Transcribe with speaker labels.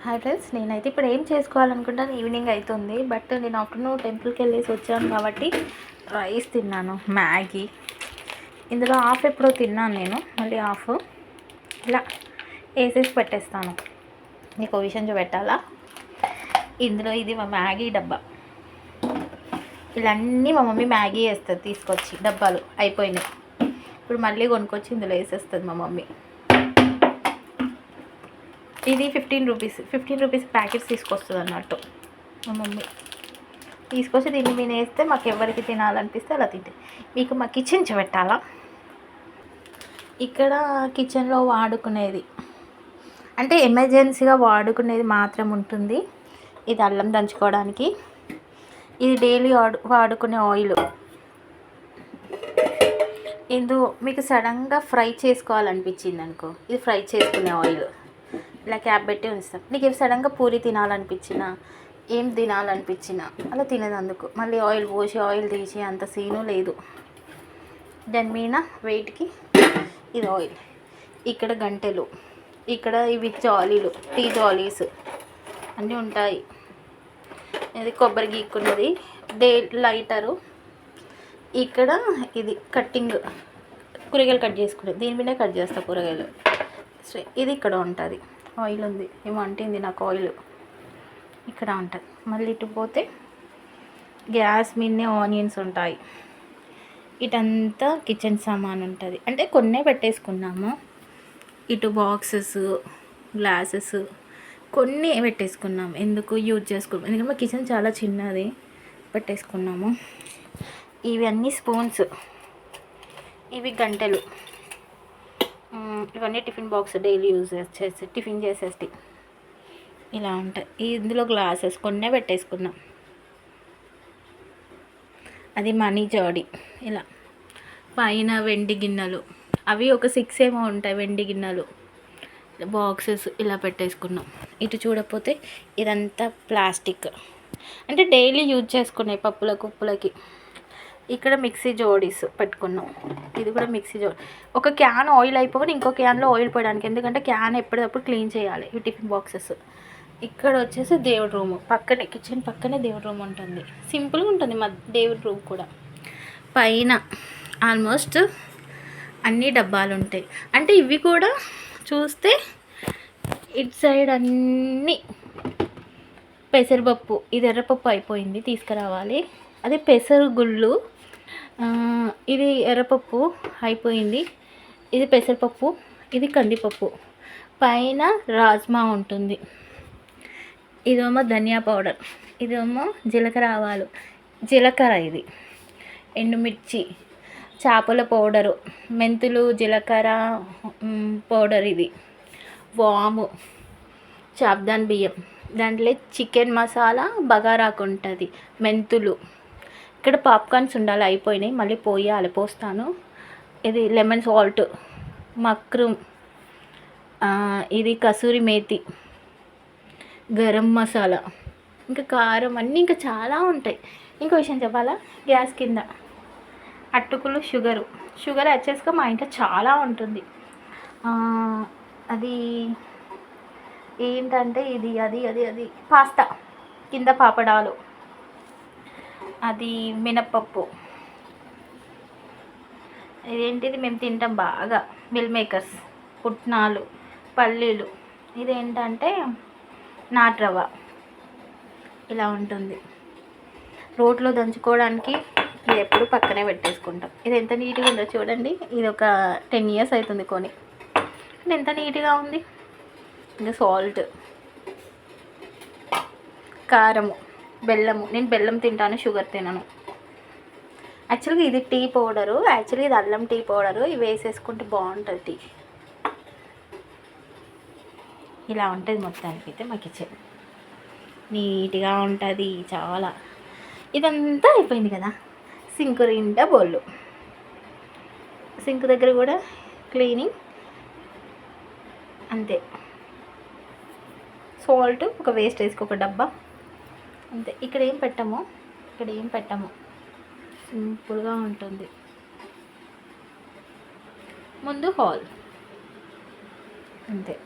Speaker 1: Hi friends, నేనైతే ఇప్పుడు ఏం చేసుకోవాలనుకుంటాను. ఈవినింగ్ అవుతుంది, బట్ నేను ఆఫ్టర్నూన్ టెంపుల్కి వెళ్ళేసి వచ్చాను కాబట్టి రైస్ తిన్నాను, మ్యాగీ. ఇందులో హాఫ్ ఎప్పుడో తిన్నాను నేను, మళ్ళీ హాఫ్ ఇలా వేసేసి పెట్టేస్తాను. నీకు ఒక విషయం చూపెట్టాలా, ఇందులో ఇది మా మ్యాగీ డబ్బా. ఇలాన్నీ మా మమ్మీ మ్యాగీ వేస్తుంది తీసుకొచ్చి, డబ్బాలు అయిపోయినాయి. ఇప్పుడు మళ్ళీ కొనుక్కొచ్చి ఇందులో వేసేస్తుంది మా మమ్మీ. ఇది 15 రూపీస్ ప్యాకెట్స్ తీసుకొస్తుంది అన్నట్టు మా మమ్మీ. తీసుకొచ్చి దీన్ని మేము వేస్తే మాకు ఎవరికి తినాలనిపిస్తే అలా తింటే. మీకు మా కిచెన్ చూపెట్టాలా, ఇక్కడ కిచెన్లో వాడుకునేది అంటే ఎమర్జెన్సీగా వాడుకునేది మాత్రం ఉంటుంది. ఇది అల్లం దంచుకోవడానికి, ఇది డైలీ వాడుకునే ఆయిల్. ఇందు మీకు సడన్గా ఫ్రై చేసుకోవాలనిపించింది అనుకో, ఇది ఫ్రై చేసుకునే ఆయిల్. ఇలా క్యాప్ పెట్టి ఉంచుతాం. నీకు సడన్గా పూరి తినాలనిపించినా, ఏం తినాలనిపించినా అలా తినేదందుకు. మళ్ళీ ఆయిల్ పోసి ఆయిల్ తీసి అంత సీను లేదు. దాని మీద వెయిట్కి ఇది ఆయిల్. ఇక్కడ గంటెలు, ఇక్కడ ఇవి జాలీలు, టీ జాలీస్ అన్నీ ఉంటాయి. ఇది కొబ్బరి గీక్కున్నది, లైటరు. ఇక్కడ ఇది కట్టింగ్, కూరగాయలు కట్ చేసుకునేది. దీని మీద కట్ చేస్తా కూరగాయలు. ఇది ఇక్కడ ఉంటుంది, ఆయిల్ ఉంది. ఏమో అంటింది నాకు ఆయిల్, ఇక్కడ ఉంటుంది. మళ్ళీ ఇటు పోతే గ్యాస్ మీదనే ఆనియన్స్ ఉంటాయి. ఇటంతా కిచెన్ సామాన్ ఉంటుంది, అంటే కొన్నే పెట్టేసుకున్నాము. ఇటు బాక్సెస్, గ్లాసెస్ కొన్ని పెట్టేసుకున్నాము. ఎందుకు యూజ్ చేసుకున్నాము, ఎందుకంటే మా కిచెన్ చాలా చిన్నది, పెట్టేసుకున్నాము. ఇవన్నీ స్పూన్స్, ఇవి గంటెలు. ఇవన్నీ టిఫిన్ బాక్స్ డైలీ యూజ్ చేసి టిఫిన్ చేసేసి ఇలా ఉంటాయి. ఇందులో గ్లాసెస్ కొన్నే పెట్టేసుకున్నాం. అది మనీ జాడి. ఇలా పైన వెండి గిన్నెలు, అవి ఒక 6 ఏమో ఉంటాయి వెండి గిన్నెలు. బాక్సెస్ ఇలా పెట్టేసుకున్నాం. ఇటు చూడకపోతే ఇదంతా ప్లాస్టిక్, అంటే డైలీ యూజ్ చేసుకునే పప్పులకు ఉప్పులకి. ఇక్కడ మిక్సీ జోడీస్ పెట్టుకున్నాం. ఇది కూడా మిక్సీ జోడి. ఒక క్యాన్ ఆయిల్ అయిపోయి ఇంకో క్యాన్లో ఆయిల్ పోయడానికి, ఎందుకంటే క్యాన్ ఎప్పటికప్పుడు క్లీన్ చేయాలి. ఈ టిఫిన్ బాక్సెస్. ఇక్కడ వచ్చేసి దేవుడి రూము పక్కనే, కిచెన్ పక్కనే దేవుడి రూమ్ ఉంటుంది. సింపుల్గా ఉంటుంది మా దేవుడి రూమ్ కూడా. పైన ఆల్మోస్ట్ అన్ని డబ్బాలు ఉంటాయి. అంటే ఇవి కూడా చూస్తే ఇటు సైడ్ అన్నీ పెసరపప్పు, ఇది ఎర్రపప్పు అయిపోయింది, తీసుకురావాలి. అది పెసరు గుళ్ళు, ఇది ఎర్రపప్పు అయిపోయింది. ఇది పెసరపప్పు, ఇది కందిపప్పు. పైన రాజ్మా ఉంటుంది. ఇదేమో ధనియా పౌడర్, ఇదేమో జీలకర్ర ఆవాలు, జీలకర్ర, ఇది ఎండుమిర్చి, చేపల పౌడరు, మెంతులు, జీలకర్ర పౌడర్, ఇది వాము, చాప్దాన్ బియ్యం. దాంట్లో చికెన్ మసాలా బగారాకు ఉంటుంది, మెంతులు. ఇక్కడ పాప్కార్న్స్ ఉండాలి, అయిపోయినాయి, మళ్ళీ పోస్తాను. ఇది లెమన్ సాల్ట్, మక్రూమ్, ఇది కసూరి మేతి, గరం మసాలా, ఇంకా కారం, అన్నీ ఇంకా చాలా ఉంటాయి. ఇంకో విషయం చెప్పాలా, గ్యాస్ కింద అటుకులు, షుగర్ వచ్చేసి మా ఇంట్లో చాలా ఉంటుంది. అది ఏంటంటే ఇది అది పాస్తా, కింద పాపడాలు, అది మినప్పప్పు. ఇదేంటిది మేము తింటాం బాగా, మిల్ మేకర్స్, పుట్నాలు, పల్లీలు. ఇదేంటంటే నాట్రవ్వ. ఇలా ఉంటుంది. రోట్లో దంచుకోవడానికి ఇది ఎప్పుడు పక్కనే పెట్టేసుకుంటాం. ఇది ఎంత నీట్గా ఉందో చూడండి. ఇది ఒక 10 years అవుతుంది కొని, ఎంత నీట్గా ఉంది. ఇంకా సాల్ట్, కారము, బెల్లము. నేను బెల్లం తింటాను, షుగర్ తినను. యాక్చువల్గా ఇది టీ పౌడరు, యాక్చువల్లీ ఇది అల్లం టీ పౌడరు. ఇవి వేసేసుకుంటే బాగుంటుంది టీ. ఇలా ఉంటుంది మొత్తానికి అయితే మా కిచెన్. నీట్గా ఉంటుంది చాలా. ఇదంతా అయిపోయింది కదా. సింక్ నిండా బోళ్ళు, సింక్ దగ్గర కూడా క్లీనింగ్ అంతే. సాల్ట్, ఒక వేస్ట్ వేసుకో, ఒక డబ్బా అంతే. ఇక్కడ ఏం పెట్టము, సింపుల్గా ఉంటుంది. ముందు హాల్ అంతే.